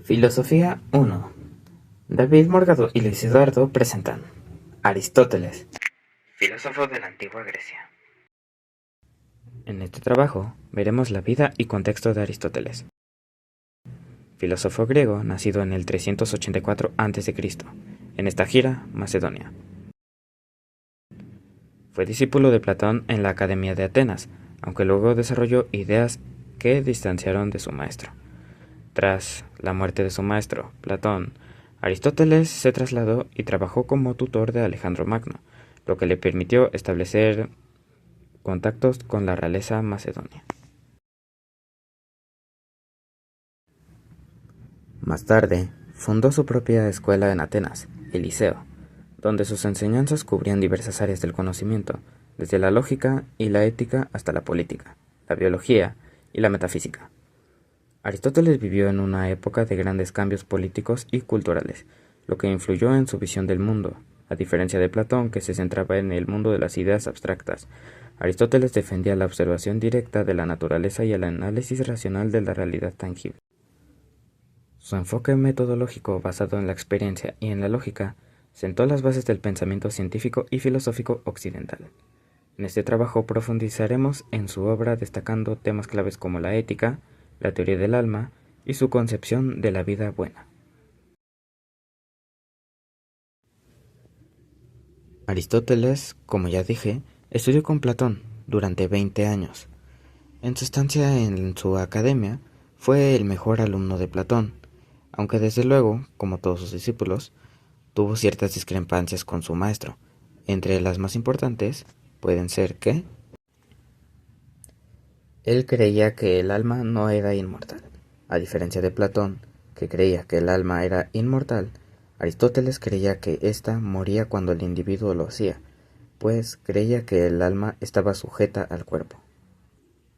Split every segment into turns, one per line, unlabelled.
Filosofía 1. David Morgado y Luis Eduardo presentan Aristóteles, filósofo de la antigua Grecia. En este trabajo veremos la vida y contexto de Aristóteles, filósofo griego nacido en el 384 a.C., en Estagira, Macedonia. Fue discípulo de Platón en la Academia de Atenas, aunque luego desarrolló ideas que distanciaron de su maestro. Tras la muerte de su maestro, Platón, Aristóteles se trasladó y trabajó como tutor de Alejandro Magno, lo que le permitió establecer contactos con la realeza macedonia. Más tarde, fundó su propia escuela en Atenas, el Liceo, donde sus enseñanzas cubrían diversas áreas del conocimiento, desde la lógica y la ética hasta la política, la biología y la metafísica. Aristóteles vivió en una época de grandes cambios políticos y culturales, lo que influyó en su visión del mundo. A diferencia de Platón, que se centraba en el mundo de las ideas abstractas, Aristóteles defendía la observación directa de la naturaleza y el análisis racional de la realidad tangible. Su enfoque metodológico basado en la experiencia y en la lógica sentó las bases del pensamiento científico y filosófico occidental. En este trabajo profundizaremos en su obra destacando temas claves como la ética, la teoría del alma y su concepción de la vida buena. Aristóteles, como ya dije, estudió con Platón durante 20 años. En su estancia en su academia, fue el mejor alumno de Platón, aunque desde luego, como todos sus discípulos, tuvo ciertas discrepancias con su maestro. Entre las más importantes pueden ser que él creía que el alma no era inmortal. A diferencia de Platón, que creía que el alma era inmortal, Aristóteles creía que ésta moría cuando el individuo lo hacía, pues creía que el alma estaba sujeta al cuerpo.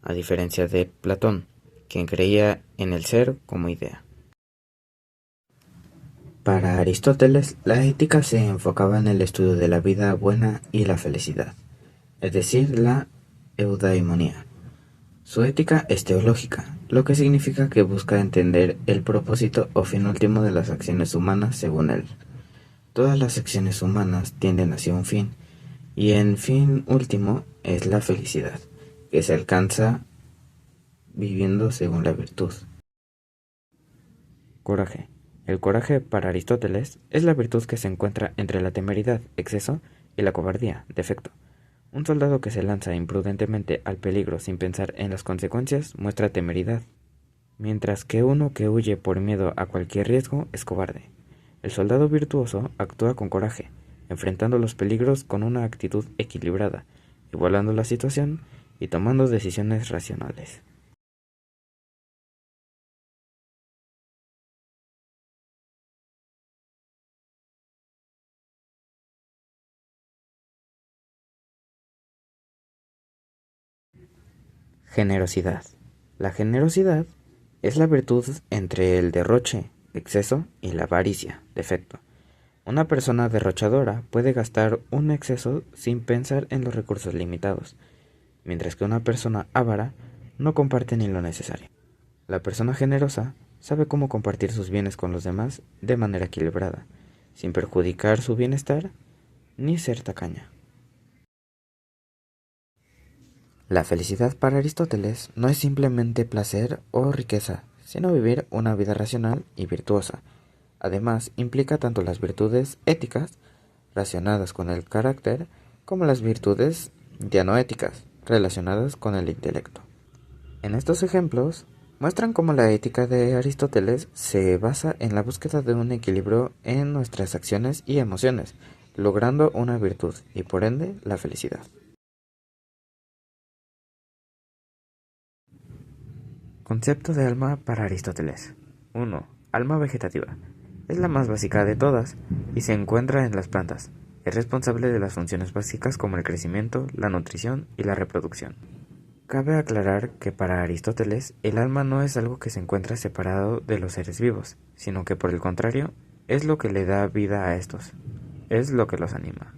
A diferencia de Platón, quien creía en el ser como idea. Para Aristóteles, la ética se enfocaba en el estudio de la vida buena y la felicidad, es decir, la eudaimonía. Su ética es teológica, lo que significa que busca entender el propósito o fin último de las acciones humanas según él. Todas las acciones humanas tienden hacia un fin, y el fin último es la felicidad, que se alcanza viviendo según la virtud. Coraje. El coraje para Aristóteles es la virtud que se encuentra entre la temeridad, exceso, y la cobardía, defecto. Un soldado que se lanza imprudentemente al peligro sin pensar en las consecuencias muestra temeridad, mientras que uno que huye por miedo a cualquier riesgo es cobarde. El soldado virtuoso actúa con coraje, enfrentando los peligros con una actitud equilibrada, igualando la situación y tomando decisiones racionales. Generosidad. La generosidad es la virtud entre el derroche, exceso, y la avaricia, defecto. Una persona derrochadora puede gastar un exceso sin pensar en los recursos limitados, mientras que una persona avara no comparte ni lo necesario. La persona generosa sabe cómo compartir sus bienes con los demás de manera equilibrada, sin perjudicar su bienestar ni ser tacaña. La felicidad para Aristóteles no es simplemente placer o riqueza, sino vivir una vida racional y virtuosa. Además, implica tanto las virtudes éticas, relacionadas con el carácter, como las virtudes ya no éticas, relacionadas con el intelecto. En estos ejemplos, muestran cómo la ética de Aristóteles se basa en la búsqueda de un equilibrio en nuestras acciones y emociones, logrando una virtud y por ende la felicidad. Concepto de alma para Aristóteles. 1. Alma vegetativa. Es la más básica de todas y se encuentra en las plantas. Es responsable de las funciones básicas como el crecimiento, la nutrición y la reproducción. Cabe aclarar que para Aristóteles el alma no es algo que se encuentra separado de los seres vivos, sino que por el contrario es lo que le da vida a estos, es lo que los anima.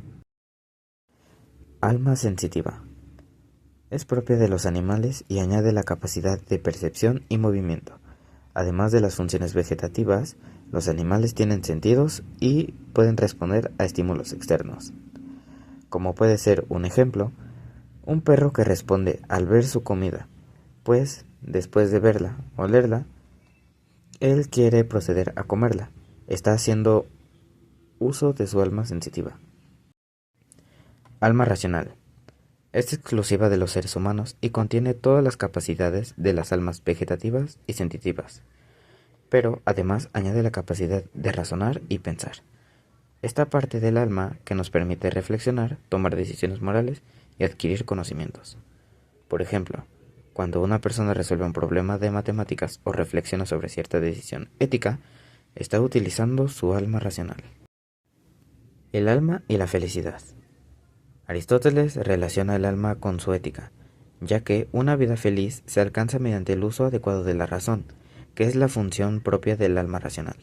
Alma sensitiva. Es propia de los animales y añade la capacidad de percepción y movimiento. Además de las funciones vegetativas, los animales tienen sentidos y pueden responder a estímulos externos. Como puede ser un ejemplo, un perro que responde al ver su comida, pues después de verla o olerla, él quiere proceder a comerla. Está haciendo uso de su alma sensitiva. Alma racional. Es exclusiva de los seres humanos y contiene todas las capacidades de las almas vegetativas y sensitivas, pero además añade la capacidad de razonar y pensar. Esta parte del alma que nos permite reflexionar, tomar decisiones morales y adquirir conocimientos. Por ejemplo, cuando una persona resuelve un problema de matemáticas o reflexiona sobre cierta decisión ética, está utilizando su alma racional. El alma y la felicidad. Aristóteles relaciona el alma con su ética, ya que una vida feliz se alcanza mediante el uso adecuado de la razón, que es la función propia del alma racional.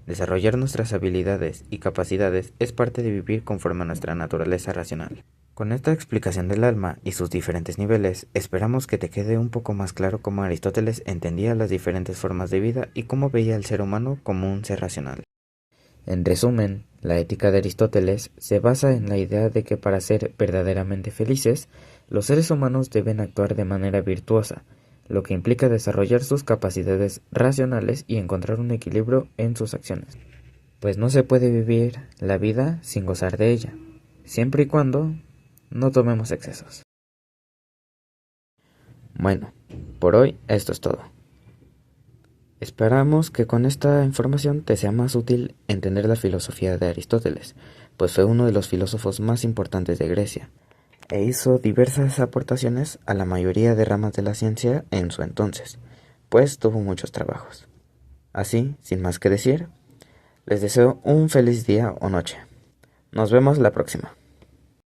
Desarrollar nuestras habilidades y capacidades es parte de vivir conforme a nuestra naturaleza racional. Con esta explicación del alma y sus diferentes niveles, esperamos que te quede un poco más claro cómo Aristóteles entendía las diferentes formas de vida y cómo veía al ser humano como un ser racional. En resumen, la ética de Aristóteles se basa en la idea de que para ser verdaderamente felices, los seres humanos deben actuar de manera virtuosa, lo que implica desarrollar sus capacidades racionales y encontrar un equilibrio en sus acciones. Pues no se puede vivir la vida sin gozar de ella, siempre y cuando no tomemos excesos. Bueno, por hoy esto es todo. Esperamos que con esta información te sea más útil entender la filosofía de Aristóteles, pues fue uno de los filósofos más importantes de Grecia, e hizo diversas aportaciones a la mayoría de ramas de la ciencia en su entonces, pues tuvo muchos trabajos. Así, sin más que decir, les deseo un feliz día o noche. Nos vemos la próxima.